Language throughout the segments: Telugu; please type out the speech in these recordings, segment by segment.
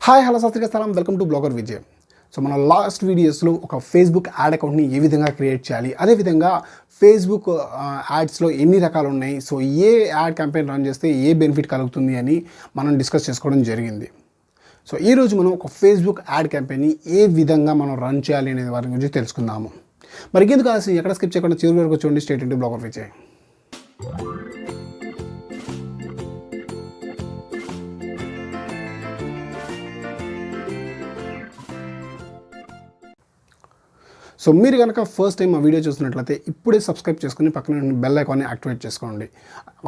హాయ్ హలో సత్రిక సలాం welcome to blogger Vijay. So మన లాస్ట్ వీడియోస్లో ఒక ఫేస్బుక్ యాడ్ అకౌంట్ని ఏ విధంగా క్రియేట్ చేయాలి, అదేవిధంగా ఫేస్బుక్ యాడ్స్లో ఎన్ని రకాలు ఉన్నాయి, సో ఏ యాడ్ క్యాంపెయిన్ రన్ చేస్తే ఏ బెనిఫిట్ కలుగుతుంది అని మనం డిస్కస్ చేసుకోవడం జరిగింది. సో ఈరోజు మనం ఒక ఫేస్బుక్ యాడ్ క్యాంపెయిన్ని ఏ విధంగా మనం రన్ చేయాలి అనే వారి గురించి తెలుసుకుందాము. మరి ఇంకెందుకు కావాల్సి ఎక్కడ స్కిప్ చేయకుండా చివరి వరకు చూడండి. Straight into blogger Vijay. So మీరు కనుక ఫస్ట్ టైం ఆ వీడియో చూసినట్లయితే ఇప్పుడే సబ్స్క్రైబ్ చేసుకుని పక్కన బెల్ ఐకాన్ని యాక్టివేట్ చేసుకోండి.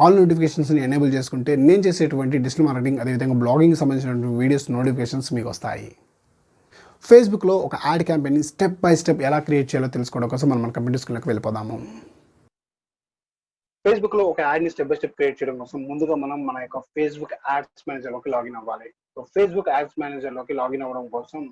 ఆల్ నోటిఫికేషన్స్ని ఎనేబుల్ చేసుకుంటే నేను చేసేటువంటి డిజిటల్ మార్కెటింగ్ అదేవిధంగా బ్లాగింగ్కి సంబంధించినటువంటి వీడియోస్ నోటిఫికేషన్స్ మీకు వస్తాయి. ఫేస్బుక్లో ఒక add campaign step by step ఎలా క్రియేట్ చేయాలో తెలుసుకోవడం కోసం మనం మన కంప్యూటర్ స్క్రీన్లోకి వెళ్ళిపోదాము. ఫేస్బుక్లో ఒక యాడ్ని స్టెప్ బై స్టెప్ క్రియేట్ చేయడం కోసం ముందుగా మనం మన యొక్క ఫేస్బుక్ యాడ్స్ మేనేజర్లోకి లాగిన్ అవ్వాలి. సో ఫేస్బుక్ యాడ్స్ మేనేజర్లోకి లాగిన్ అవ్వడం కోసం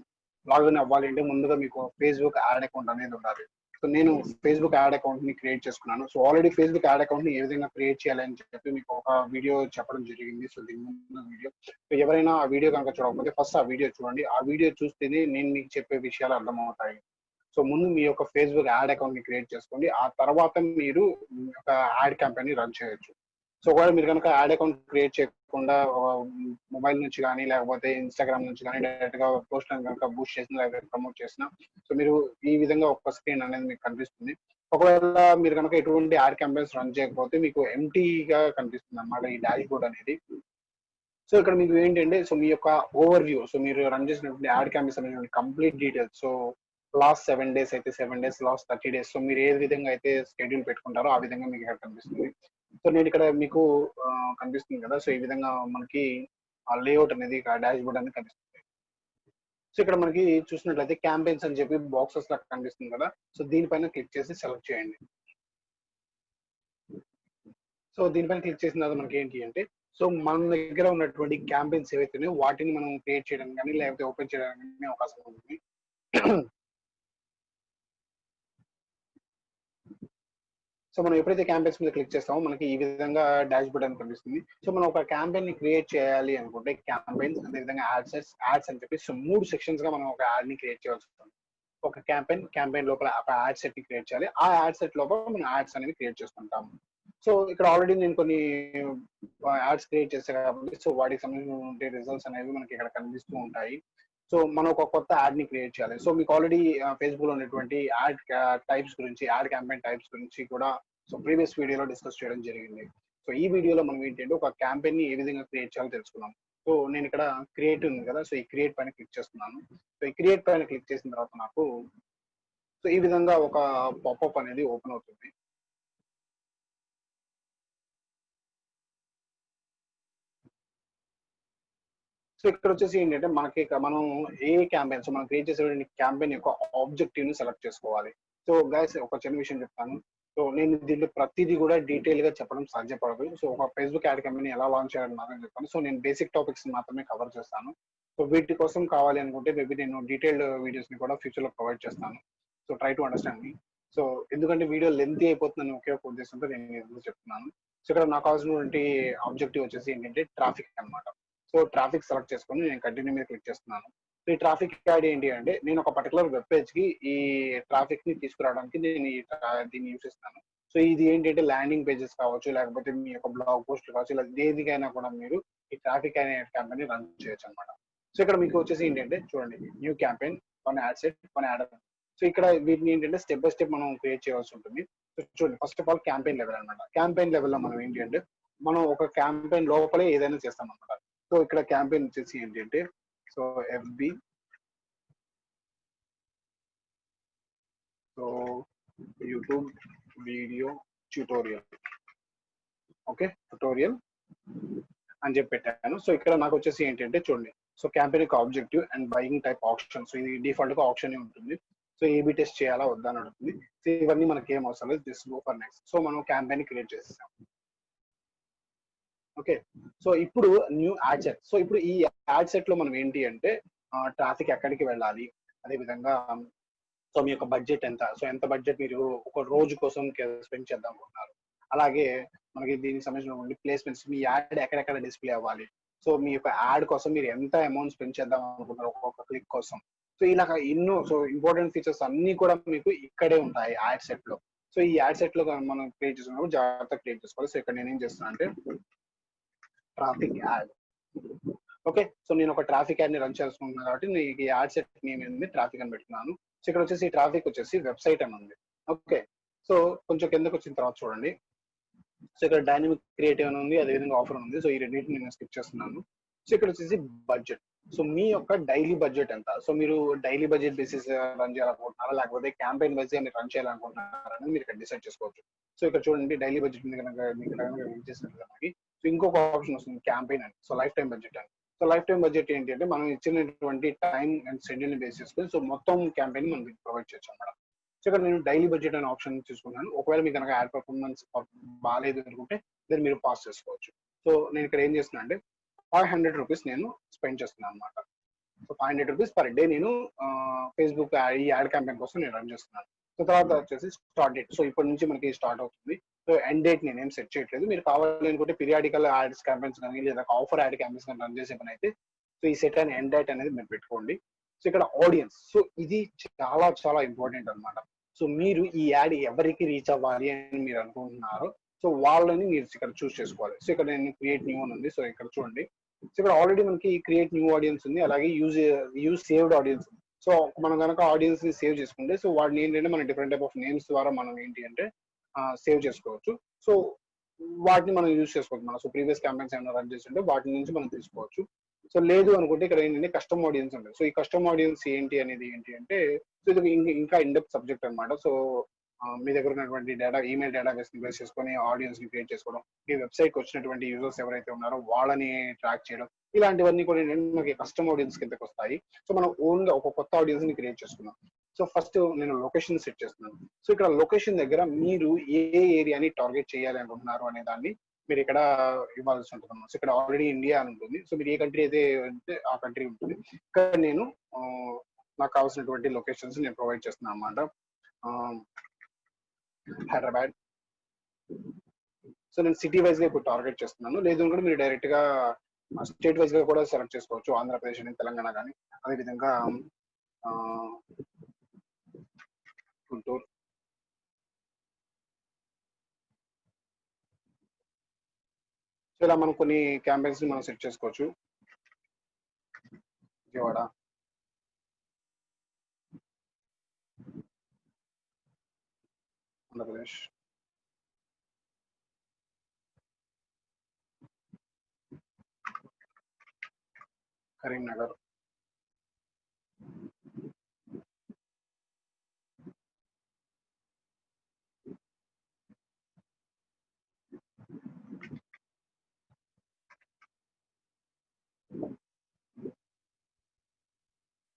లాగిన్ అవ్వాలి అంటే ముందుగా మీకు ఫేస్బుక్ యాడ్ అకౌంట్ అనేది ఉండాలి. సో నేను ఫేస్బుక్ యాడ్ అకౌంట్ని క్రియేట్ చేసుకున్నాను. సో ఆల్రెడీ ఫేస్బుక్ యాడ్ అకౌంట్ని ఏ విధంగా క్రియేట్ చేయాలని చెప్పి మీకు ఒక వీడియో చెప్పడం జరిగింది. సో దీని ముందు వీడియో, సో ఎవరైనా ఆ వీడియో కనుక చూడకపోతే ఫస్ట్ ఆ వీడియో చూడండి. ఆ వీడియో చూస్తేనే నేను మీకు చెప్పే విషయాలు అర్థమవుతాయి. సో ముందు మీ యొక్క ఫేస్బుక్ యాడ్ అకౌంట్ ని క్రియేట్ చేసుకోండి. ఆ తర్వాత మీరు ఒక యాడ్ క్యాంపెయిన్ ని రన్ చేయొచ్చు. సో ఒకవేళ మీరు కనుక యాడ్ అకౌంట్ క్రియేట్ చేయకుండా మొబైల్ నుంచి కానీ లేకపోతే ఇన్స్టాగ్రామ్ నుంచి కానీ డైరెక్ట్ గా పోస్ట్ కనుక బూస్ట్ చేసిన లేకపోతే ప్రమోట్ చేసిన, సో మీరు ఈ విధంగా ఒక స్క్రీన్ అనేది మీకు కనిపిస్తుంది. ఒకవేళ మీరు కనుక ఎటువంటి యాడ్ క్యాంపెయిన్స్ రన్ చేయకపోతే మీకు ఎంటీగా కనిపిస్తుంది అన్నమాట ఈ డాష్ బోర్డ్ అనేది. సో ఇక్కడ మీకు ఏంటంటే, సో మీ యొక్క ఓవర్ వ్యూ, సో మీరు రన్ చేసినటువంటి యాడ్ క్యాంపెయిన్స్ అనేటువంటి complete details, so last 7 days అయితే 7 డేస్, లాస్ట్ 30 డేస్, సో మీరు ఏ విధంగా అయితే స్కెడ్యూల్ పెట్టుకుంటారో ఆ విధంగా మీకు ఇక్కడ కనిపిస్తుంది. సో నేను ఇక్కడ మీకు కనిపిస్తుంది కదా, సో ఈ విధంగా మనకి ఆ లేఅవుట్ అనేది డాష్ బోర్డ్ అనేది కనిపిస్తుంది. సో ఇక్కడ మనకి చూసినట్లయితే క్యాంపెయిన్స్ అని చెప్పి బాక్సెస్ లాగా కనిపిస్తుంది కదా, సో దీనిపైన క్లిక్ చేసి సెలెక్ట్ చేయండి. సో దీనిపైన క్లిక్ చేసిన తర్వాత మనకి ఏంటి అంటే, సో మన దగ్గర ఉన్నటువంటి క్యాంపెయిన్స్ ఏవైతే వాటిని మనం క్రియేట్ చేయడానికి కానీ లేకపోతే ఓపెన్ చేయడానికి అవకాశం ఉంటుంది. సో మనం ఎప్పుడైతే క్యాంపెయిన్స్ మీద క్లిక్ చేస్తామో మనకి ఈ విధంగా డాష్ బోర్డ్ అని కనిపిస్తుంది. సో మనం ఒక క్యాంపెయిన్ ని క్రియేట్ చేయాలి అనుకుంటే క్యాంపెయిన్స్, అదేవిధంగా యాడ్స్ అని చెప్పి సో 3 సెక్షన్స్ గా మనం ఒక యాడ్ ని క్రియేట్ చేయాల్సి ఉంటుంది. ఒక క్యాంపెయిన్ లోపల ఒక యాడ్ సెట్ ని క్రియేట్ చేయాలి. ఆ యాడ్ సెట్ లోపల మనం యాడ్స్ అనేవి క్రియేట్ చేసుకుంటాం. సో ఇక్కడ ఆల్రెడీ నేను కొన్ని యాడ్స్ క్రియేట్ చేశాను కాబట్టి సో వాటికి సంబంధించిన రిజల్ట్స్ అనేవి మనకి ఇక్కడ కనిపిస్తూ ఉంటాయి. సో మనం ఒక కొత్త యాడ్ ని క్రియేట్ చేయాలి. సో మీకు ఆల్రెడీ ఫేస్బుక్ లో ఉన్నటువంటి యాడ్ టైప్స్ గురించి, యాడ్ క్యాంపెయిన్ టైప్స్ గురించి కూడా సో ప్రీవియస్ వీడియోలో డిస్కస్ చేయడం జరిగింది. సో ఈ వీడియోలో మనం ఏంటంటే ఒక క్యాంపెయిన్ ని ఏ విధంగా క్రియేట్ చేయాలో తెలుసుకున్నాం. సో నేను ఇక్కడ క్రియేట్ ఉంది కదా, సో ఈ క్రియేట్ పైన క్లిక్ చేస్తున్నాను. సో ఈ క్రియేట్ పైన క్లిక్ చేసిన తర్వాత నాకు సో ఈ విధంగా ఒక పాపప్ అనేది ఓపెన్ అవుతుంది. సో ఇక్కడ వచ్చేసి ఏంటంటే మనకి మనం ఏ క్యాంపెయిన్, సో మనం క్రియేట్ చేసేటువంటి క్యాంపెయిన్ యొక్క ఆబ్జెక్టివ్ ని సెలెక్ట్ చేసుకోవాలి. సో గైస్ ఒక చిన్న విషయం చెప్తాను. సో నేను దీంట్లో ప్రతిదీ కూడా డీటెయిల్ గా చెప్పడం సాధ్యపడదు. సో ఒక ఫేస్బుక్ యాడ్ క్యాంపెయిన్ ఎలా లాంచ్ చేయాలని మాత్రం చెప్తాను. సో నేను బేసిక్ టాపిక్స్ మాత్రమే కవర్ చేస్తాను. సో వీటి కోసం కావాలి అనుకుంటే మేబీ నేను డీటెయిల్డ్ వీడియోస్ ని కూడా ఫ్యూచర్ లో ప్రొవైడ్ చేస్తాను. So try to understand me. So ఎందుకంటే వీడియో లెంతీ అయిపోతుందని ఒకే ఒక ఉద్దేశంతో నేను ఎందుకు చెప్తున్నాను. సో ఇక్కడ నాకు కావాల్సినటువంటి ఆబ్జెక్టివ్ వచ్చేసి ఏంటంటే ట్రాఫిక్ అన్నమాట. సో ట్రాఫిక్ సెలెక్ట్ చేసుకొని నేను కంటిన్యూ మీద క్లిక్ చేస్తున్నాను. సో ఈ ట్రాఫిక్ యాడ్ ఏంటి అంటే, నేను ఒక పర్టికులర్ వెబ్ పేజ్ కి ఈ ట్రాఫిక్ ని తీసుకురావడానికి నేను దీన్ని యూస్ చేస్తాను. సో ఇది ఏంటంటే ల్యాండింగ్ పేజెస్ కావచ్చు, లేకపోతే మీ యొక్క బ్లాగ్ పోస్ట్ కావచ్చు, ఇలా దేనికైనా కూడా మీరు ఈ ట్రాఫిక్ అనే క్యాంపెయిన్ రన్ చేయొచ్చు అనమాట. సో ఇక్కడ మీకు వచ్చేసి ఏంటంటే చూడండి, new campaign, one add set, one add. So ఇక్కడ వీటిని ఏంటంటే స్టెప్ బై స్టెప్ మనం క్రియేట్ చేయవలసి ఉంటుంది. సో చూడండి, first of all campaign level అనమాట. క్యాంపెయిన్ లెవెల్ లో మనం ఏంటి అంటే, మనం ఒక క్యాంపెయిన్ లోపలే ఏదైనా చేస్తాం అనమాట. సో ఇక్కడ క్యాంపెయిన్ వచ్చేసి ఏంటంటే, so FB, so YouTube video tutorial, okay tutorial అని చెప్పి పెట్టాను. సో ఇక్కడ నాకు వచ్చేసి ఏంటంటే చూడండి, సో క్యాంపెయిన్ యొక్క objective and buying type option. So ఇది డిఫాల్ట్ గా ఆప్షన్ ఉంటుంది. సో ఏబి టెస్ట్ చేయాలా వద్దా అని అడుగుతుంది. సో ఇవన్నీ మనకి ఏం అవసరం లేదు, just go for next. So మనం క్యాంపెయిన్ క్రియేట్ చేసేసాం. ఓకే, సో ఇప్పుడు న్యూ యాడ్ సెట్. సో ఇప్పుడు ఈ యాడ్ సెట్ లో మనం ఏంటి అంటే ట్రాఫిక్ ఎక్కడికి వెళ్ళాలి, అదే విధంగా సో మీ యొక్క బడ్జెట్ ఎంత, సో ఎంత బడ్జెట్ మీరు ఒక రోజు కోసం స్పెండ్ చేద్దాం అనుకుంటున్నారు, అలాగే మనకి దీనికి సంబంధించిన ప్లేస్మెంట్స్, మీ యాడ్ ఎక్కడెక్కడ డిస్ప్లే అవ్వాలి, సో మీ యొక్క యాడ్ కోసం మీరు ఎంత అమౌంట్ స్పెండ్ చేద్దాం అనుకుంటారు ఒక్కొక్క క్లిక్ కోసం. సో ఇలాగ ఎన్నో ఇంపార్టెంట్ ఫీచర్స్ అన్ని కూడా మీకు ఇక్కడే ఉంటాయి యాడ్ సెట్ లో. సో ఈ యాడ్ సెట్ లో మనం క్రియేట్ చేసుకున్నప్పుడు జాగ్రత్తగా క్రియేట్ చేసుకోవాలి. సో ఇక్కడ నేను ఏం చేస్తున్నా అంటే ట్రాఫిక్ యాడ్. ఓకే, సో నేను ఒక ట్రాఫిక్ యాడ్ ని రన్ చేసుకుంటున్నాను కాబట్టి నేను ఈ యాడ్ సెట్ నేమ్ ఏంది ట్రాఫిక్ అని పెట్టుకున్నాను. సో ఇక్కడ వచ్చేసి ట్రాఫిక్ వచ్చేసి వెబ్సైట్ అని ఉంది. ఓకే, సో కొంచెం కిందకి వచ్చిన తర్వాత చూడండి. సో ఇక్కడ డైనమిక్ క్రియేటివ్ అని ఉంది, అదేవిధంగా ఆఫర్ ఉంది. సో ఈ రెండింటిని నేను స్కిప్ చేస్తున్నాను. సో ఇక్కడ వచ్చేసి బడ్జెట్. సో మీ యొక్క డైలీ బడ్జెట్ ఎంత? సో మీరు డైలీ బడ్జెట్ బేసిస్ రన్ చేయాలనుకుంటున్నారా, లేకపోతే క్యాంపెయిన్ వైజ్ మీరు రన్ చేయాలనుకుంటున్నారా అనేది మీరు ఇక్కడ డిసైడ్ చేసుకోవచ్చు. సో ఇక్కడ చూడండి డైలీ బడ్జెట్ మీద కనుక మీకు చేసినట్లుగా మనకి సో ఇంకొక ఆప్షన్ వస్తుంది క్యాంపెయిన్ అని. సో లైఫ్ టైం బడ్జెట్ అని. సో లైఫ్ టైం బడ్జెట్ ఏంటి అంటే మనం ఇచ్చినటువంటి టైం అండ్ షెడ్యూల్ ని బేస్ చేసుకొని సో మొత్తం క్యాంపెయిన్ మనకి ప్రొవైడ్ చేయొచ్చు అన్నమాట. సో ఇక్కడ నేను డైలీ బడ్జెట్ అనే ఆప్షన్ చూసుకున్నాను. ఒకవేళ మీకు కనుక యాడ్ పర్ఫార్మెన్స్ బాగాలేదు అనుకుంటే దాన్ని మీరు పాస్ చేసుకోవచ్చు. సో నేను ఇక్కడ ఏం చేస్తున్నా అంటే 500 రూపీస్ నేను స్పెండ్ చేస్తున్నాను అనమాట. సో 500 రూపీస్ పర్ డే నేను ఫేస్బుక్ ఈ యాడ్ క్యాంపెయిన్ కోసం నేను రన్ చేస్తున్నాను. సో తర్వాత వచ్చేసి స్టార్ట్ డేట్. సో ఇప్పటి నుంచి మనకి స్టార్ట్ అవుతుంది. సో ఎండ్ డేట్ నేనేం సెట్ చేయట్లేదు. మీరు కావాలి అనుకుంటే పీరియాడికల్ యాడ్స్ క్యాంపెయిన్స్ కానీ లేదా ఆఫర్ యాడ్ క్యాంపెయిన్స్ కానీ రన్ చేసే పని అయితే సో ఈ సెట్ అండ్ ఎండ్ డేట్ అనేది మీరు పెట్టుకోండి. సో ఇక్కడ ఆడియన్స్, సో ఇది చాలా చాలా ఇంపార్టెంట్ అనమాట. సో మీరు ఈ యాడ్ ఎవరికి రీచ్ అవ్వాలి అని మీరు అనుకుంటున్నారో సో వాళ్ళని మీరు ఇక్కడ చూస్ చేసుకోవాలి. సో ఇక్కడ నేను క్రియేట్ న్యూ అని ఉంది. సో ఇక్కడ చూడండి. సో ఇక్కడ ఆల్రెడీ మనకి క్రియేట్ న్యూ ఆడియన్స్ ఉంది, అలాగే యూజ్ సేవ్డ్ ఆడియన్స్ ఉంది. సో మనం కనుక ఆడియన్స్ ని సేవ్ చేసుకుంటే సో వాటిని ఏంటంటే మన డిఫరెంట్ టైప్ ఆఫ్ నేమ్స్ ద్వారా మనం ఏంటి అంటే సేవ్ చేసుకోవచ్చు. సో వాటిని మనం యూజ్ చేసుకోవచ్చు. మనం సో ప్రీవియస్ క్యాంపెయిన్స్ ఏమైనా రన్ చేస్తుంటే వాటి నుంచి మనం తీసుకోవచ్చు. సో లేదు అనుకుంటే ఇక్కడ ఏంటంటే కస్టమ్ ఆడియన్స్ ఉంటుంది. సో ఈ కస్టమ్ ఆడియన్స్ ఏంటి అనేది ఏంటి అంటే సో ఇది ఇంకా ఇండెప్త్ సబ్జెక్ట్ అనమాట. సో మీ దగ్గర ఉన్నటువంటి డేటా ఈమెయిల్ డేటా బేస్ చేసుకొని ఆడియన్స్ ని క్రియేట్ చేసుకోవడం, ఈ వెబ్సైట్ కి వచ్చినటువంటి యూజర్స్ ఎవరైతే ఉన్నారో వాళ్ళని ట్రాక్ చేయడం, ఇలాంటివన్నీ కూడా మనకి కస్టమ్ ఆడియన్స్ కిందకి వస్తాయి. సో మనం ఓన్ గా ఒక కొత్త ఆడియన్స్ ని క్రియేట్ చేసుకున్నాం. సో ఫస్ట్ నేను లొకేషన్ సెట్ చేస్తున్నాను. సో ఇక్కడ లొకేషన్ దగ్గర మీరు ఏ ఏరియాని టార్గెట్ చేయాలి అనుకుంటున్నారు అనే దాన్ని మీరు ఇక్కడ ఇవ్వాల్సి ఉంటుంది. సో ఇక్కడ ఆల్రెడీ ఇండియా అని ఉంటుంది. సో మీరు ఏ కంట్రీ అయితే ఆ కంట్రీ ఉంటుంది. ఇక్కడ నేను నాకు కావాల్సినటువంటి లొకేషన్స్ నేను ప్రొవైడ్ చేస్తున్నాను అన్నమాట. హైదరాబాద్. సో నేను సిటీ వైజ్ గా ఇప్పుడు టార్గెట్ చేస్తున్నాను. లేదు కూడా మీరు డైరెక్ట్ గా స్టేట్ వైజ్ గా కూడా సెలెక్ట్ చేసుకోవచ్చు. ఆంధ్రప్రదేశ్ అని, తెలంగాణ కానీ, అదేవిధంగా గుంటూరు. సో ఇలా మనం కొన్ని క్యాంపెయిన్స్ ని మనం సెట్ చేసుకోవచ్చు. విజయవాడ, ఆంధ్రప్రదేశ్, కరీంనగర్,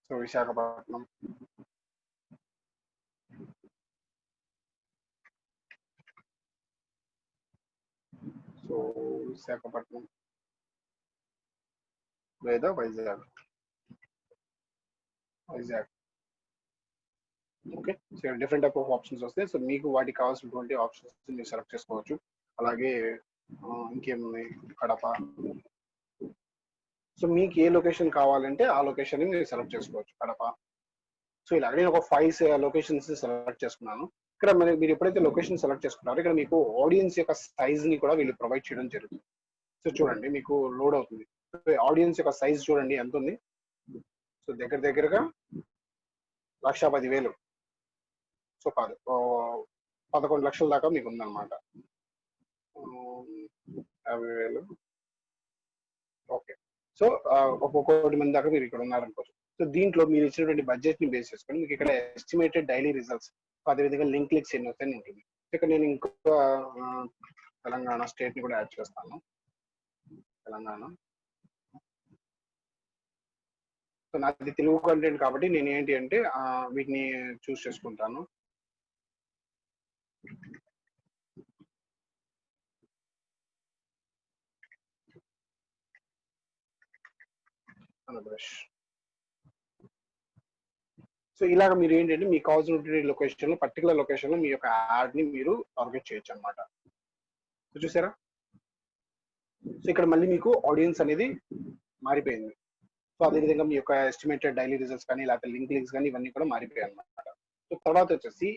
సో విశాఖపట్నం, సో విశాఖపట్నం లేదా Vizag. Okay, so different type of options వస్తాయి. సో మీకు వాటికి కావాల్సినటువంటి ఆప్షన్స్ మీరు సెలెక్ట్ చేసుకోవచ్చు. అలాగే ఇంకేమున్నాయి, కడప. సో మీకు ఏ లొకేషన్ కావాలంటే ఆ లొకేషన్ ని మీరు సెలెక్ట్ చేసుకోవచ్చు. కడప. సో ఇలా నేను ఒక 5 లొకేషన్స్ సెలెక్ట్ చేసుకున్నాను. ఇక్కడ మీరు ఎప్పుడైతే లొకేషన్ సెలెక్ట్ చేసుకున్నారో ఇక్కడ మీకు ఆడియన్స్ యొక్క సైజ్ ని కూడా వీళ్ళు ప్రొవైడ్ చేయడం జరుగుతుంది. సో చూడండి మీకు లోడ్ అవుతుంది. ఆడియన్స్ యొక్క సైజ్ చూడండి ఎంత ఉంది. సో దగ్గరగా 1,10,000. సో కాదు 11 లక్షల దాకా మీకు ఉందన్నమాట. 50,000. ఓకే, సో ఒక్కొక్కటి మంది దాకా మీరు ఇక్కడ ఉన్నారనుకోవచ్చు. సో దీంట్లో మీరు ఇచ్చినటువంటి బడ్జెట్ ని బేస్ చేసుకొని మీకు ఇక్కడ ఎస్టిమేటెడ్ డైలీ రిజల్ట్స్, అదేవిధంగా లింక్ క్లిక్స్ ఎన్ని వస్తాయని ఉంటుంది. ఇక్కడ నేను ఇంకొక తెలంగాణ స్టేట్ ని కూడా యాడ్ చేస్తాను. తెలంగాణ. సో నాది తెలుగు కంటెంట్ కాబట్టి నేను ఏంటి అంటే వీటిని చూస్ చేసుకుంటాను. ఆంధ్రప్రదేశ్. సో ఇలాగ మీరు ఏంటంటే మీకు కావాల్సిన లొకేషన్ లో పర్టికులర్ లొకేషన్ లో మీ యొక్క యాడ్ ని మీరు టార్గెట్ చేయొచ్చు అనమాట. సో చూసారా. సో ఇక్కడ మళ్ళీ మీకు ఆడియన్స్ అనేది మారిపోయింది. సో అదేవిధంగా మీ యొక్క ఎస్టిమేటెడ్ డైలీ రిజల్ట్స్ కానీ లేకపోతే లింక్స్ కానీ ఇవన్నీ కూడా మారిపోయాయి అనమాట. సో తర్వాత వచ్చేసి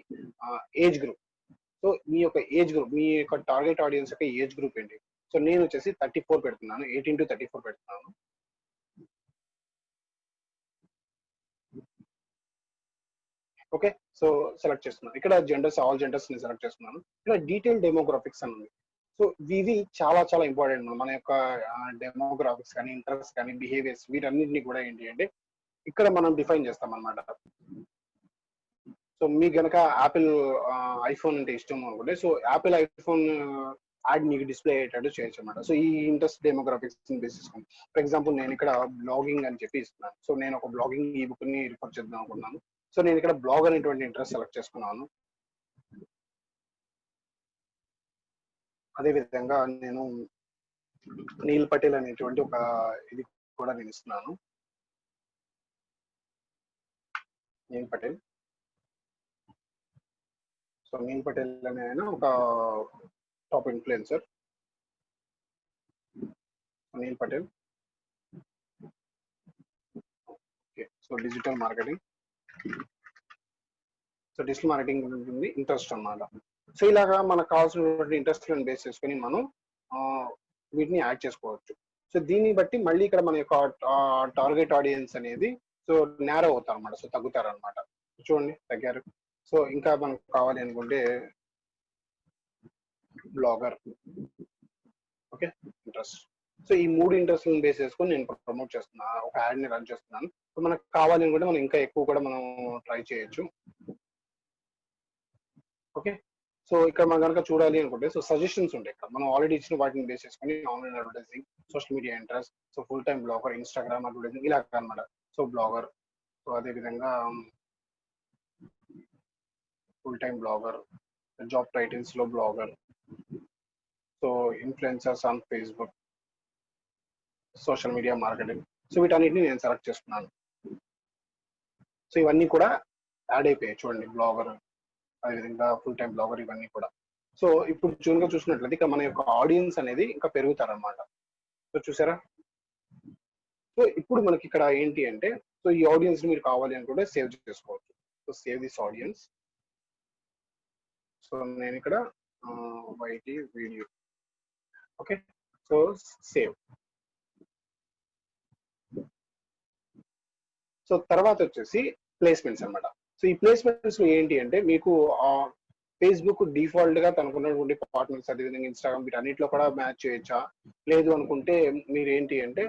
ఏజ్ గ్రూప్. సో మీ యొక్క ఏజ్ గ్రూప్, మీ యొక్క టార్గెట్ ఆడియన్స్ యొక్క ఏజ్ గ్రూప్ ఏంటి? సో నేను వచ్చేసి 34 పెడుతున్నాను, 18 to 34 పెడుతున్నాను. ఓకే, సో సెలెక్ట్ చేస్తున్నాను. ఇక్కడ జెండర్స్, ఆల్ జెండర్స్ ని సెలెక్ట్ చేస్తున్నాను. ఇక్కడ డీటెయిల్ డెమోగ్రాఫిక్స్ అని ఉంది. సో ఇవి చాలా చాలా ఇంపార్టెంట్. మన యొక్క డెమోగ్రాఫిక్స్ కానీ, ఇంట్రెస్ట్ కానీ, బిహేవియర్స్ వీటన్నిటిని కూడా ఏంటి అంటే ఇక్కడ మనం డిఫైన్ చేస్తాం అనమాట. సో మీకు గనక యాపిల్ ఐఫోన్ అంటే ఇష్టం అనుకుంటే, సో యాపిల్ ఐఫోన్ యాడ్ మీకు డిస్ప్లే అయ్యేటట్టు చేయొచ్చు అనమాట. సో ఈ ఇంట్రెస్ట్ డెమోగ్రాఫిక్స్ బేస్ చేసుకుని, ఫర్ ఎగ్జాంపుల్ నేను ఇక్కడ బ్లాగింగ్ అని చెప్పి ఇస్తున్నాను. సో నేను ఒక బ్లాగింగ్ ఈ బుక్ ని రిఫర్ చేద్దాం అనుకున్నాను. సో నేను ఇక్కడ బ్లాగ్ అనేటువంటి ఇంట్రెస్ట్ సెలెక్ట్ చేసుకున్నాను. అదేవిధంగా నేను నీల్ పటేల్ అనేటువంటి ఒక ఇది కూడా నేను ఇస్తున్నాను. నీల్ పటేల్. సో నీల్ పటేల్ అనే ఆయన ఒక top influencer. Neil Patel. Okay, so digital marketing. So digital marketing ఉంటుంది ఇంట్రెస్ట్ అన్నమాట. సో ఇలాగా మనకు కావాల్సినటువంటి ఇంట్రెస్ట్ బేస్ చేసుకొని మనం వీటిని యాడ్ చేసుకోవచ్చు. సో దీన్ని బట్టి మళ్ళీ ఇక్కడ మన యొక్క టార్గెట్ ఆడియన్స్ అనేది సో నేరో అవుతారు అనమాట. సో తగ్గుతారు అనమాట. చూడండి తగ్గారు. సో ఇంకా మనకు కావాలి అనుకుంటే బ్లాగర్. Okay, interest. సో ఈ 3 ఇంట్రెస్ట్ బేస్ చేసుకొని నేను ప్రమోట్ చేస్తున్నాను, ఒక యాడ్ ని రన్ చేస్తున్నాను. సో మనకు కావాలి అనుకుంటే మనం ఇంకా ఎక్కువ కూడా మనం ట్రై చేయొచ్చు. ఓకే, సో ఇక్కడ మనం కనుక చూడాలి అనుకుంటే సో సజెషన్స్ ఉంటాయి. ఇక్కడ మనం ఆల్రెడీ ఇచ్చిన వాటిని బేస్ చేసుకొని online advertising, social media interest, so full time blogger, Instagram advertising ఇలా అనమాట. సో బ్లాగర్, సో అదేవిధంగా full time blogger, job titles లో blogger, so influencers on Facebook, social media marketing. So వీటన్నిటిని నేను సెలెక్ట్ చేస్తున్నాను. సో ఇవన్నీ కూడా యాడ్ అయిపోయాయి చూడండి. బ్లాగర్, అదేవిధంగా ఫుల్ టైం బ్లాగర్, ఇవన్నీ కూడా. సో ఇప్పుడు జూన్ గా చూసినట్లయితే ఇక్కడ మన యొక్క ఆడియన్స్ అనేది ఇంకా పెరుగుతారనమాట. సో చూసారా? సో ఇప్పుడు మనకి ఇక్కడ ఏంటి అంటే సో ఈ ఆడియన్స్ మీరు కావాలి అనుకుంటే సేవ్ చేసుకోవచ్చు. So save this audience. So నేను ఇక్కడ YT video. Okay, so save. So తర్వాత వచ్చేసి ప్లేస్మెంట్స్ అనమాట. సో ఈ ప్లేస్మెంట్స్ లో ఏంటి అంటే మీకు ఫేస్బుక్ డిఫాల్ట్ గా తనకున్నటువంటి పార్ట్నర్స్, అదేవిధంగా ఇన్స్టాగ్రామ్ వీటన్నిటిలో కూడా మ్యాచ్ చేయొచ్చా, లేదు అనుకుంటే మీరు ఏంటి అంటే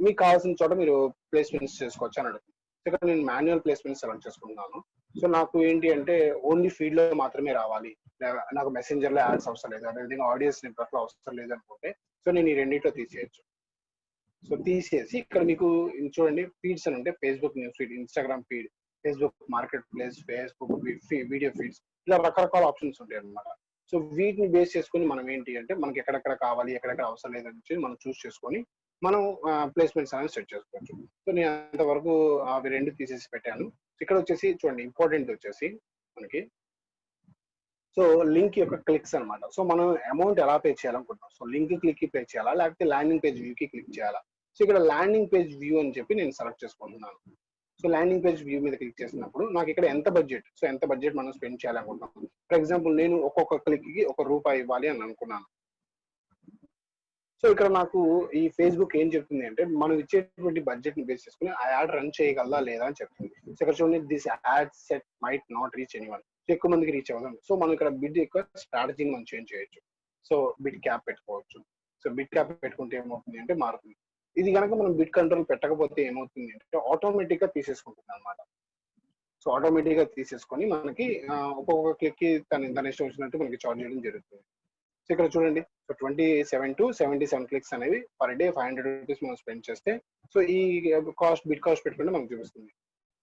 మీకు కావాల్సిన చోట మీరు ప్లేస్మెంట్స్ చేసుకోవచ్చు అని అడుగుతుంది. ఇక్కడ నేను మాన్యువల్ ప్లేస్మెంట్ సెలెక్ట్ చేసుకుంటున్నాను. సో నాకు ఏంటి అంటే ఓన్లీ ఫీడ్ లో మాత్రమే రావాలి, నాకు మెసెంజర్ లో యాడ్స్ అవసరం లేదు, అదేవిధంగా ఆడియన్స్ నెట్వర్క్ లో అవసరం లేదు అనుకుంటే సో నేను ఈ రెండింటిలో తీసేయచ్చు. సో తీసేసి ఇక్కడ మీకు చూడండి ఫీడ్స్ అని ఉంటే Facebook news feed, Instagram feed, Facebook marketplace, Facebook video feeds, ఇలా రకరకాల ఆప్షన్స్ ఉంటాయి అన్నమాట. సో వీటిని బేస్ చేసుకొని మనం ఏంటి అంటే మనకి ఎక్కడెక్కడ కావాలి, ఎక్కడెక్కడ అవసరం లేదని మనం చూస్ చేసుకొని మనం ప్లేస్మెంట్స్ అనేది సెట్ చేసుకోవచ్చు. సో నేను అంతవరకు అవి రెండు తీసేసి పెట్టాను. ఇక్కడ వచ్చేసి చూడండి ఇంపార్టెంట్ వచ్చేసి మనకి సో లింక్ యొక్క క్లిక్స్ అనమాట. సో మనం అమౌంట్ ఎలా పే చేయాలనుకుంటున్నాం, సో లింక్ క్లిక్ పే చేయాలా లేకపోతే ల్యాండింగ్ పేజ్ వ్యూ కి క్లిక్ చేయాలా. సో ఇక్కడ ల్యాండింగ్ పేజ్ వ్యూ అని చెప్పి నేను సెలెక్ట్ చేసుకుంటున్నాను. సో ల్యాండింగ్ పేజ్ వ్యూ మీద క్లిక్ చేసినప్పుడు నాకు ఇక్కడ ఎంత బడ్జెట్, సో ఎంత బడ్జెట్ మనం స్పెండ్ చేయాలనుకుంటున్నాం. ఫర్ ఎగ్జాంపుల్ నేను ఒక్కొక్క క్లిక్ కి ₹1 ఇవ్వాలి అని అనుకున్నాను. సో ఇక్కడ నాకు ఈ ఫేస్బుక్ ఏం చెప్తుంది అంటే మనం ఇచ్చేటువంటి బడ్జెట్ ని బేస్ చేసుకుని ఆ యాడ్ రన్ చేయగలదా లేదా అని చెప్తుంది. సో ఇక్కడ చూడండి this add set might not reach anyone. So ఎక్కువ మందికి రీచ్ అవ్వదు. సో మనం ఇక్కడ బిడ్ ఎక్కువ స్ట్రాటజీని మనం చేంజ్ చేయొచ్చు. సో బిడ్ క్యాప్ పెట్టుకోవచ్చు. సో బిడ్ క్యాప్ పెట్టుకుంటే ఏమవుతుంది అంటే మారుతుంది. ఇది కనుక మనం బిడ్ కంట్రోల్ పెట్టకపోతే ఏమవుతుంది అంటే ఆటోమేటిక్ గా తీసేసుకుంటుంది అనమాట. సో ఆటోమేటిక్ గా తీసేసుకొని మనకి ఒక్కొక్క క్లిక్ కి తన ఇష్టం వచ్చినట్టు మనకి చార్జ్ చేయడం జరుగుతుంది. సో ఇక్కడ చూడండి సో 27 to 77 క్లిక్స్ అనేవి పర్ డే ₹500 మనం స్పెండ్ చేస్తే సో ఈ బిడ్ కాస్ట్ పెట్టుకుంటే మనకు చూపిస్తుంది.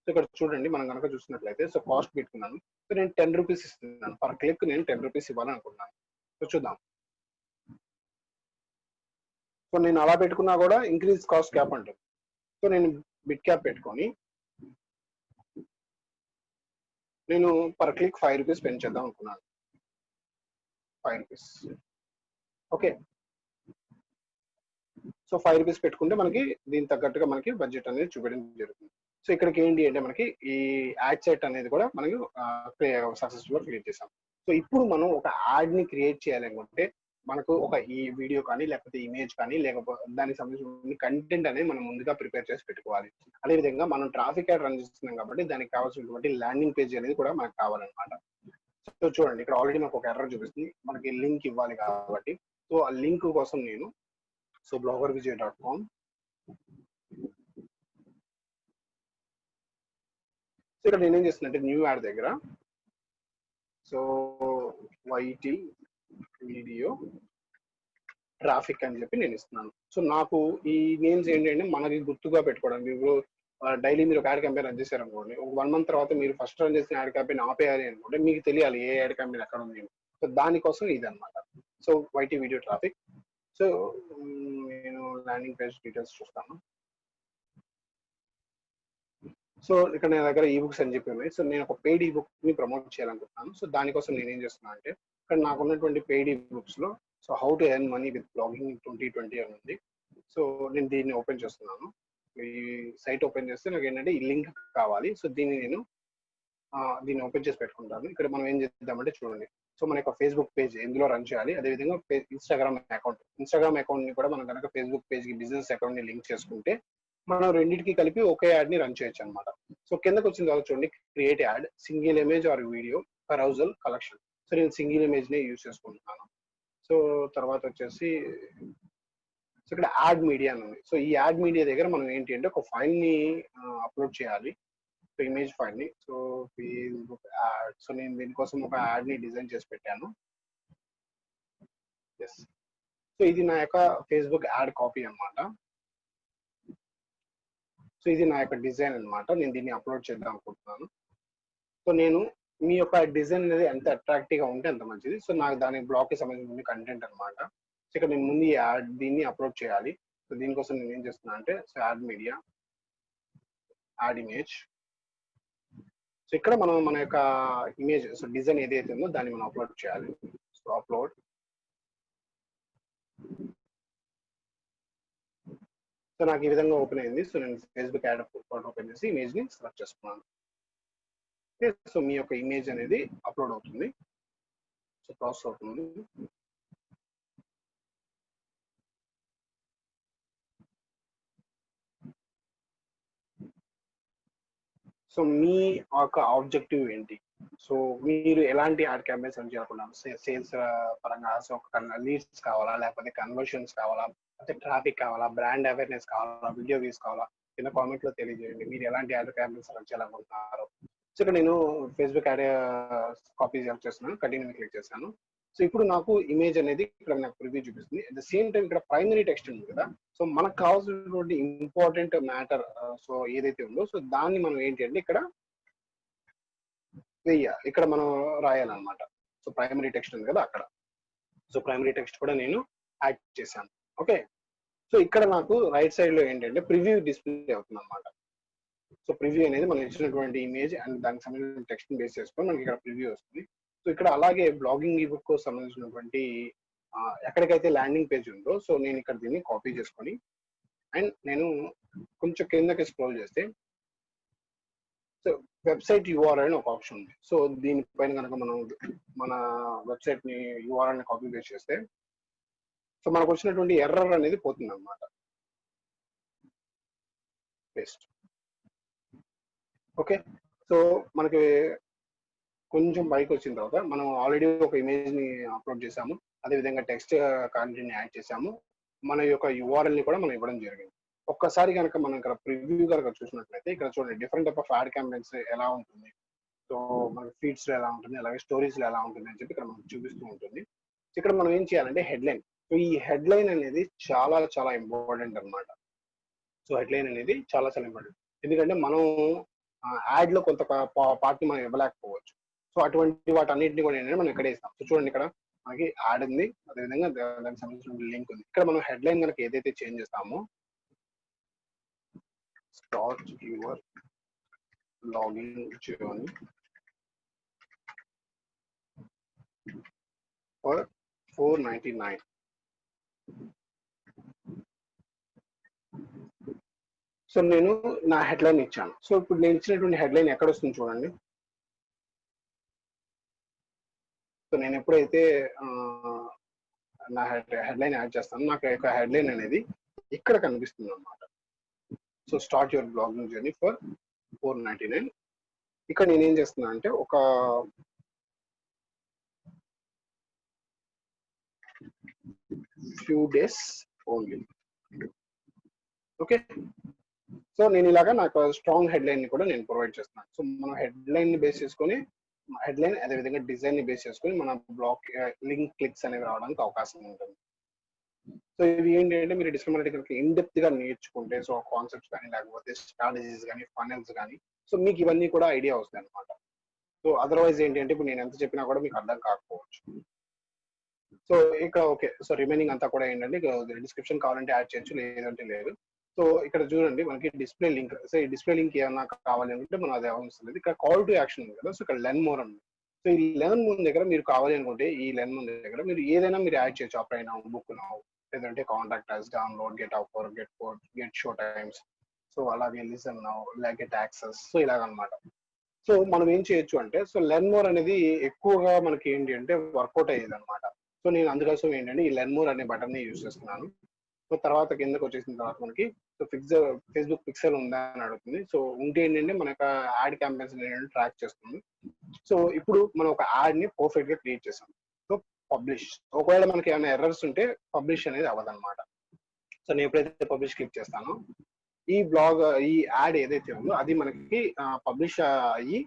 సో ఇక్కడ చూడండి మనం కనుక చూసినట్లయితే సో కాస్ట్ పెట్టుకున్నాను. సో నేను ₹10 ఇస్తున్నాను పర్ క్లిక్, నేను ₹10 ఇవ్వాలనుకున్నాను. సో చూద్దాం. సో నేను అలా పెట్టుకున్నా కూడా ఇంక్రీజ్ కాస్ట్ క్యాప్ అంటుంది. సో నేను బిడ్ క్యాప్ పెట్టుకొని నేను పర్ క్లిక్ ₹5 స్పెండ్ చేద్దాం అనుకున్నాను. ₹5. ఓకే, సో 5 రూపీస్ పెట్టుకుంటే మనకి దీనికి తగ్గట్టుగా మనకి బడ్జెట్ అనేది చూపించడం జరుగుతుంది. సో ఇక్కడికి ఏంటి అంటే మనకి ఈ యాడ్ సెట్ అనేది కూడా మనకి సక్సెస్ఫుల్ గా క్రియేట్ చేసాం. సో ఇప్పుడు మనం ఒక యాడ్ ని క్రియేట్ చేయాలనుకుంటే మనకు ఒక ఈ వీడియో కానీ లేకపోతే ఇమేజ్ కానీ లేకపోతే దానికి సంబంధించిన కంటెంట్ అనేది మనం ముందుగా ప్రిపేర్ చేసి పెట్టుకోవాలి. అదేవిధంగా మనం ట్రాఫిక్ యాడ్ రన్ చేస్తున్నాం కాబట్టి దానికి కావాల్సినటువంటి ల్యాండింగ్ పేజ్ అనేది కూడా మనకు కావాలన్నమాట. సో చూడండి ఇక్కడ ఆల్రెడీ మనకు ఒక ఎర్రర్ చూపిస్తుంది, మనకి లింక్ ఇవ్వాలి కాబట్టి. సో ఆ లింక్ కోసం నేను సో bloggervijay.com సో ఇక్కడ నేనేం చేస్తున్నా న్యూ యాడ్ దగ్గర సో వైటీ వీడియో ట్రాఫిక్ అని చెప్పి నేను ఇస్తున్నాను. సో నాకు ఈ నేమ్స్ ఏంటంటే మనకి గుర్తుగా పెట్టుకోవడానికి. ఇప్పుడు డైలీ మీరు ఒక యాడ్ క్యాంపెయిన్ రన్ చేశారు అనుకోండి, ఒక 1 month తర్వాత మీరు ఫస్ట్ రన్ చేసిన యాడ్ క్యాంపెయిన్ ఆపేయాలి అనుకుంటే మీకు తెలియాలి ఏ యాడ్ క్యాంపెయిన్ ఎక్కడ ఉంది. సో దానికోసం ఇది అనమాట. So YT video traffic. So నేను ల్యాండింగ్ పేజ్ డీటెయిల్స్ చూస్తాను. సో ఇక్కడ నా దగ్గర ఈ బుక్స్ అని చెప్పి ఉన్నాయి. సో నేను ఒక పెయిడ్ ఈ బుక్ ని ప్రమోట్ చేయాలనుకుంటున్నాను. సో దానికోసం నేను ఏం చేస్తున్నాను అంటే ఇక్కడ నాకు ఉన్నటువంటి పెయిడ్ ఈ బుక్స్ లో so how to earn money with blogging 2020 అని ఉంది. సో నేను దీన్ని ఓపెన్ చేస్తున్నాను. ఈ సైట్ ఓపెన్ చేస్తే నాకు ఏంటంటే ఈ లింక్ కావాలి. సో దీన్ని ఓపెన్ చేసి పెట్టుకుంటాను. ఇక్కడ మనం ఏం చేద్దామంటే చూడండి, సో మన యొక్క ఫేస్బుక్ పేజ్ ఎందులో రన్ చేయాలి, అదేవిధంగా ఇన్స్టాగ్రామ్ అకౌంట్ ని కూడా మనం కనుక ఫేస్బుక్ పేజ్ కి బిజినెస్ అకౌంట్ ని లింక్ చేసుకుంటే మనం రెండింటికి కలిపి ఒకే యాడ్ ని రన్ చేయొచ్చు అనమాట. సో కిందకి వచ్చిన తర్వాత చూడండి, create ad single image or video carousel collection. So నేను సింగిల్ ఇమేజ్ ని యూజ్ చేసుకుంటున్నాను. సో తర్వాత వచ్చేసి సో ఇక్కడ యాడ్ మీడియా అని ఉంది. సో ఈ యాడ్ మీడియా దగ్గర మనం ఏంటి అంటే ఒక ఫైల్ ని అప్లోడ్ చేయాలి, సో ఇమేజ్ ఫైల్ ని. సో ఫేస్బుక్ యాడ్, సో నేను దీనికోసం ఒక యాడ్ ని డిజైన్ చేసి పెట్టాను. ఎస్, సో ఇది నా యొక్క ఫేస్బుక్ యాడ్ కాపీ అన్నమాట. సో ఇది నా యొక్క డిజైన్ అన్నమాట. నేను దీన్ని అప్లోడ్ చేద్దాం అనుకుంటున్నాను. సో నేను మీ యొక్క డిజైన్ అనేది ఎంత అట్రాక్టివ్ గా ఉంటే అంత మంచిది. సో నాకు దాని బ్లాగ్ కి సంబంధించిన కంటెంట్ అన్నమాట. సో ఇక్కడ నేను ముందు ఈ యాడ్ దీన్ని అప్లోడ్ చేయాలి. సో దీనికోసం నేను ఏం చేస్తున్నా అంటే so add media, add image. So ఇక్కడ మనం మన యొక్క ఇమేజ్ సో డిజైన్ ఏదైతే ఉందో దాన్ని మనం అప్లోడ్ చేయాలి. So upload. సో నాకు ఈ విధంగా ఓపెన్ అయింది. సో నేను ఫేస్బుక్ యాడ్ ఓపెన్ చేసి ఇమేజ్ ని సెలెక్ట్ చేసుకున్నాను. సో మీ యొక్క ఇమేజ్ అనేది అప్లోడ్ అవుతుంది. సో ప్రాసెస్ అవుతుంది. సో మీ యొక్క ఆబ్జెక్టివ్ ఏంటి? సో మీరు ఎలాంటి యాడ్ క్యాంపెయిన్స్ రన్ చేయాలనుకుంటున్నారు? సేల్స్ పరంగా సో లీడ్స్ కావాలా, లేకపోతే కన్వర్షన్స్ కావాలా, లేకపోతే ట్రాఫిక్ కావాలా, బ్రాండ్ అవేర్నెస్ కావాలా, వీడియో వ్యూస్ కావాలా? కింద కామెంట్ లో తెలియజేయండి మీరు ఎలాంటి యాడ్ క్యాంపెయిన్స్ రన్ చేయాలనుకుంటున్నారు. సో ఇక్కడ నేను ఫేస్బుక్ యాడ్ కాపీ సెలెక్ట్ చేస్తున్నాను, కంటిన్యూ క్లిక్ చేశాను. సో ఇప్పుడు నాకు ఇమేజ్ అనేది ఇక్కడ నాకు ప్రివ్యూ చూపిస్తుంది. అట్ ద సేమ్ టైం ఇక్కడ ప్రైమరీ టెక్స్ట్ ఉంది కదా, సో మనకు కావాల్సినటువంటి ఇంపార్టెంట్ మ్యాటర్ సో ఏదైతే ఉందో సో దాన్ని మనం ఏంటి అంటే ఇక్కడ ఇక్కడ మనం రాయాలన్నమాట. సో ప్రైమరీ టెక్స్ట్ ఉంది కదా అక్కడ. సో ప్రైమరీ టెక్స్ట్ కూడా నేను యాడ్ చేశాను. ఓకే, సో ఇక్కడ నాకు రైట్ సైడ్ లో ఏంటంటే ప్రివ్యూ డిస్ప్లే అవుతుంది అనమాట. సో ప్రివ్యూ అనేది మనం ఇచ్చినటువంటి ఇమేజ్ అండ్ దానికి సంబంధించిన టెక్స్ట్ ని బేస్ చేసుకొని మనకి ఇక్కడ ప్రివ్యూ వస్తుంది. సో ఇక్కడ అలాగే బ్లాగింగ్ ఈ బుక్ సంబంధించినటువంటి ఎక్కడికైతే ల్యాండింగ్ పేజ్ ఉందో సో నేను ఇక్కడ దీన్ని కాపీ చేసుకొని అండ్ నేను కొంచెం కిందకి స్క్రోల్ చేస్తే సో వెబ్సైట్ యూఆర్ఎల్ అని ఒక ఆప్షన్ ఉంది. సో దీనిపైన కనుక మనం మన వెబ్సైట్ ని యూఆర్ఎల్ ని కాపీ పేస్ట్ చేస్తే సో మనకు వచ్చినటువంటి ఎర్రర్ అనేది పోతుంది అనమాట. పేస్ట్. ఓకే, సో మనకి కొంచెం పైకి వచ్చిన తర్వాత మనం ఆల్రెడీ ఒక ఇమేజ్ ని అప్లోడ్ చేసాము, అదేవిధంగా టెక్స్ట్ కంటెంట్ ని యాడ్ చేసాము, మన యొక్క యూఆర్ఎల్ ని కూడా మనం ఇవ్వడం జరిగింది. ఒక్కసారి కనుక మనం ఇక్కడ ప్రివ్యూ కనుక చూసినట్లయితే ఇక్కడ చూడండి different type of add campaigns ఎలా ఉంటుంది, సో మన ఫీడ్స్ లో ఎలా ఉంటుంది, అలాగే స్టోరీస్ లో ఎలా ఉంటుంది అని చెప్పి ఇక్కడ మనకు చూపిస్తూ ఉంటుంది. ఇక్కడ మనం ఏం చేయాలంటే హెడ్లైన్. సో ఈ హెడ్లైన్ అనేది చాలా చాలా ఇంపార్టెంట్ అనమాట. సో హెడ్లైన్ అనేది చాలా చాలా ఇంపార్టెంట్, ఎందుకంటే మనం యాడ్ లో కొంత పార్ట్ ని మనం ఇవ్వలేకపోవచ్చు. సో అటువంటి వాటన్నిటిని కూడా ఏంటంటే మనం ఇక్కడే ఇస్తాం. సో చూడండి ఇక్కడ మనకి యాడ్ ఉంది, అదేవిధంగా దానికి సంబంధించిన లింక్ ఉంది. ఇక్కడ మనం హెడ్లైన్ కనుక ఏదైతే చేంజ్ చేస్తామో start your login journey for 499 so నేను నా హెడ్లైన్ ఇచ్చాను. సో ఇప్పుడు నేను ఇచ్చినటువంటి హెడ్లైన్ ఎక్కడ వస్తుంది చూడండి. సో నేను ఎప్పుడైతే నా హెడ్లైన్ యాడ్ చేస్తాను, నాకు యొక్క హెడ్లైన్ అనేది ఇక్కడ కనిపిస్తుంది అనమాట. So start your blogging journey for 499. ఇక్కడ నేనేం చేస్తున్నా అంటే ఒక few days only. Okay, so నేను ఇలాగా నాకు స్ట్రాంగ్ హెడ్లైన్ ని కూడా నేను ప్రొవైడ్ చేస్తున్నాను. సో మనం హెడ్లైన్ ని బేస్ చేసుకొని, హెడ్లైన్ అదేవిధంగా డిజైన్ ని బేస్ చేసుకొని మన బ్లాగ్ లింక్ క్లిక్స్ అనేవి రావడానికి అవకాశం ఉంటుంది. సో ఇవి ఏంటంటే మీరు డిజిటల్ మార్కెటింగ్ ఇన్ డెప్త్ గా నేర్చుకుంటే, సో కాన్సెప్ట్స్ కానీ లేకపోతే స్ట్రాటజీస్ కానీ ఫనల్స్ కానీ, సో మీకు ఇవన్నీ కూడా ఐడియా వస్తాయి అనమాట. సో అదర్వైజ్ ఏంటంటే ఇప్పుడు నేను ఎంత చెప్పినా కూడా మీకు అర్థం కాకపోవచ్చు. సో ఇక్కడ ఓకే, సో రిమైనింగ్ అంతా కూడా ఏంటంటే డిస్క్రిప్షన్ కావాలంటే యాడ్ చేయొచ్చు, లేదంటే లేదు. సో ఇక్కడ చూడండి మనకి డిస్ప్లే లింక్. సో ఈ డిస్ప్లే లింక్ ఏమన్నా కావాలి అనుకుంటే మనం అది అవసరం లేదు. ఇక్కడ కాల్ టు యాక్షన్ ఉంది కదా, సో ఇక్కడ లెర్న్ మోర్ ఉంది. సో ఈ లెర్న్ మోర్ దగ్గర మీరు కావాలి అనుకుంటే ఈ లెర్న్ మోర్ దగ్గర మీరు ఏదైనా మీరు యాడ్ చేయొచ్చు. అప్లై నౌ, బుక్ నౌ, లేదంటే contact us, download, get offer, get show times, so అలాగే listen now, get access, so ఇలాగనమాట. సో మనం ఏం చేయొచ్చు అంటే, సో లెర్న్ మోర్ అనేది ఎక్కువగా మనకి ఏంటి అంటే వర్కౌట్ అయ్యేది అనమాట. సో నేను అందుకోసం ఏంటంటే ఈ లెర్న్ మోర్ అనే బటన్ ని యూజ్ చేస్తున్నాను. సో తర్వాత కిందకి వచ్చేసిన తర్వాత మనకి సో ఫేస్బుక్ పిక్సెల్ ఉందా అని అడుగుతుంది. సో ఉంటే ఏంటంటే మన యొక్క యాడ్ క్యాంపెయిన్స్ ట్రాక్ చేస్తుంది. సో ఇప్పుడు మనం ఒక యాడ్ ని పర్ఫెక్ట్ గా క్రియేట్ చేసాం. సో పబ్లిష్, ఒకవేళ మనకి ఏమైనా ఎర్రర్స్ ఉంటే పబ్లిష్ అనేది అవ్వదన్నమాట. సో నేను ఎప్పుడైతే పబ్లిష్ క్లిక్ చేస్తానో ఈ బ్లాగ్, ఈ యాడ్ ఏదైతే ఉందో అది మనకి పబ్లిష్ అయ్యి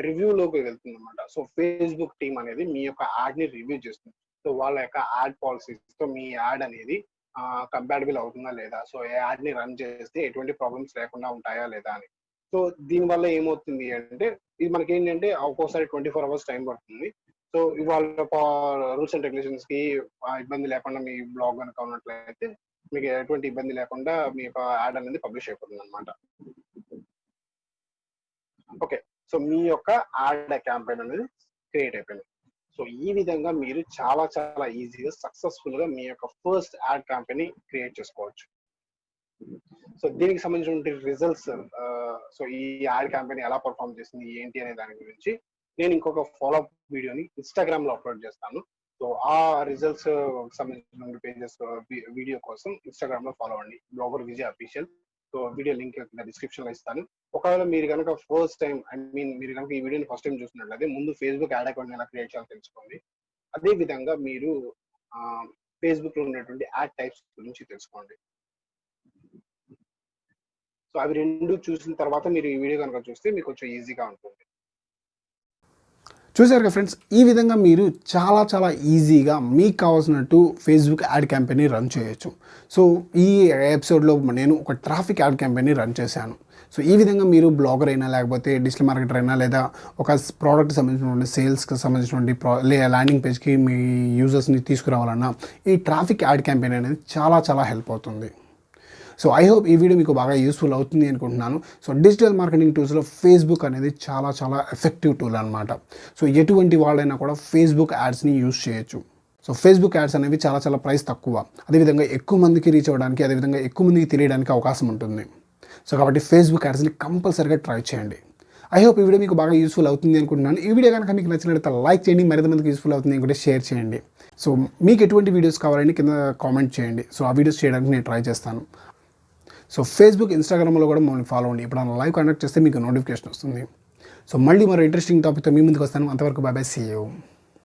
రివ్యూ లోకి వెళ్తుంది అనమాట. సో ఫేస్బుక్ టీమ్ అనేది మీ యొక్క యాడ్ ని రివ్యూ చేస్తుంది. సో వాళ్ళ యొక్క యాడ్ పాలసీస్ తో మీ యాడ్ అనేది కంపాటబుల్ అవుతుందా లేదా, సో యాడ్ ని రన్ చేస్తే ఎటువంటి ప్రాబ్లమ్స్ లేకుండా ఉంటాయా లేదా అని. సో దీనివల్ల ఏమవుతుంది అంటే ఇది మనకి ఏంటంటే ఒక్కోసారి 24 hours టైం పడుతుంది. సో ఇవాళ రూల్స్ అండ్ రెగ్యులేషన్స్ కి ఇబ్బంది లేకుండా మీ బ్లాగ్ కనుక ఉన్నట్లయితే మీకు ఎటువంటి ఇబ్బంది లేకుండా మీ యొక్క యాడ్ అనేది పబ్లిష్ అయిపోతుంది అనమాట. ఓకే, సో మీ యొక్క యాడ్ క్యాంపెయిన్ అనేది క్రియేట్ అయిపోయింది. సో ఈ విధంగా మీరు చాలా చాలా ఈజీగా సక్సెస్ఫుల్ గా మీ యొక్క ఫస్ట్ యాడ్ క్యాంపెయిన్ ని క్రియేట్ చేసుకోవచ్చు. సో దీనికి సంబంధించిన రిజల్ట్స్, సో ఈ యాడ్ క్యాంపెయిన్ ఎలా పర్ఫామ్ చేసింది ఏంటి అనే దాని గురించి నేను ఇంకొక ఫాలోఅప్ వీడియోని ఇన్స్టాగ్రామ్ లో అప్లోడ్ చేస్తాను. సో ఆ రిజల్ట్స్ సంబంధించిన పేజెస్ వీడియో కోసం ఇన్స్టాగ్రామ్ లో ఫాలో అవ్వండి, blogger Vijay official. So video link description లో ఇస్తాను. ఒకవేళ మీరు కనుక ఫస్ట్ టైం, మీరు కనుక ఈ వీడియోని ఫస్ట్ టైం చూసినట్లయితే ముందు ఫేస్బుక్ యాడ్ అకౌంట్ ఎలా క్రియేట్ చేయాలో తెలుసుకోండి. అదే విధంగా మీరు ఫేస్బుక్ లో ఉన్నటువంటి యాడ్ టైప్స్ గురించి తెలుసుకోండి. సో అవి రెండు చూసిన తర్వాత మీరు ఈ వీడియో కనుక చూస్తే మీకు కొంచెం ఈజీగా ఉంటుంది. చూసారుగా ఫ్రెండ్స్, ఈ విధంగా మీరు చాలా చాలా ఈజీగా మీకు కావాల్సినట్టు ఫేస్బుక్ యాడ్ క్యాంపెయిన్ని రన్ చేయొచ్చు. సో ఈ ఎపిసోడ్లో నేను ఒక ట్రాఫిక్ యాడ్ క్యాంపెయిన్ని రన్ చేశాను. సో ఈ విధంగా మీరు బ్లాగర్ అయినా లేకపోతే డిజిటల్ మార్కెటర్ అయినా లేదా ఒక ప్రోడక్ట్ సంబంధించినటువంటి సేల్స్కి సంబంధించినటువంటి ల్యాండింగ్ పేజ్కి మీ యూజర్స్ని తీసుకురావాలన్నా ఈ ట్రాఫిక్ యాడ్ క్యాంపెయిన్ అనేది చాలా చాలా హెల్ప్ అవుతుంది. సో ఐ హోప్ ఈ వీడియో మీకు బాగా యూస్ఫుల్ అవుతుంది అనుకుంటున్నాను. సో డిజిటల్ మార్కెటింగ్ టూల్స్లో ఫేస్బుక్ అనేది చాలా చాలా ఎఫెక్టివ్ టూల్ అనమాట. సో ఎటువంటి వాళ్ళైనా కూడా ఫేస్బుక్ యాడ్స్ని యూజ్ చేయొచ్చు. సో ఫేస్బుక్ యాడ్స్ అనేవి చాలా చాలా ప్రైస్ తక్కువ, అదేవిధంగా ఎక్కువ మందికి రీచ్ అవ్వడానికి, అదేవిధంగా ఎక్కువ మందికి తెలియడానికి అవకాశం ఉంటుంది. సో కాబట్టి ఫేస్బుక్ యాడ్స్ని కంపల్సరీగా ట్రై చేయండి. ఐ హోప్ ఈ వీడియో మీకు బాగా యూస్ఫుల్ అవుతుంది అనుకుంటున్నాను. ఈ వీడియో కనుక మీకు నచ్చినట్లయితే లైక్ చేయండి, మరింత మందికి యూస్ఫుల్ అవుతుంది అనుకుంటే షేర్ చేయండి. సో మీకు ఎటువంటి వీడియోస్ కావాలని కింద కామెంట్ చేయండి. సో ఆ వీడియోస్ చేయడానికి నేను ట్రై చేస్తాను. సో ఫేస్బుక్, ఇన్స్టాగ్రామ్లో కూడా మమ్మల్ని ఫాలో అవ్వండి. ఇప్పుడు లైవ్ కండక్ట్ చేస్తే మీకు నోటిఫికేషన్ వస్తుంది. సో మళ్ళీ మరో ఇంట్రెస్టింగ్ టాపిక్తో మీ ముందుకు వస్తాను. అంతవరకు బాయ్ బాయ్, సీ యూ.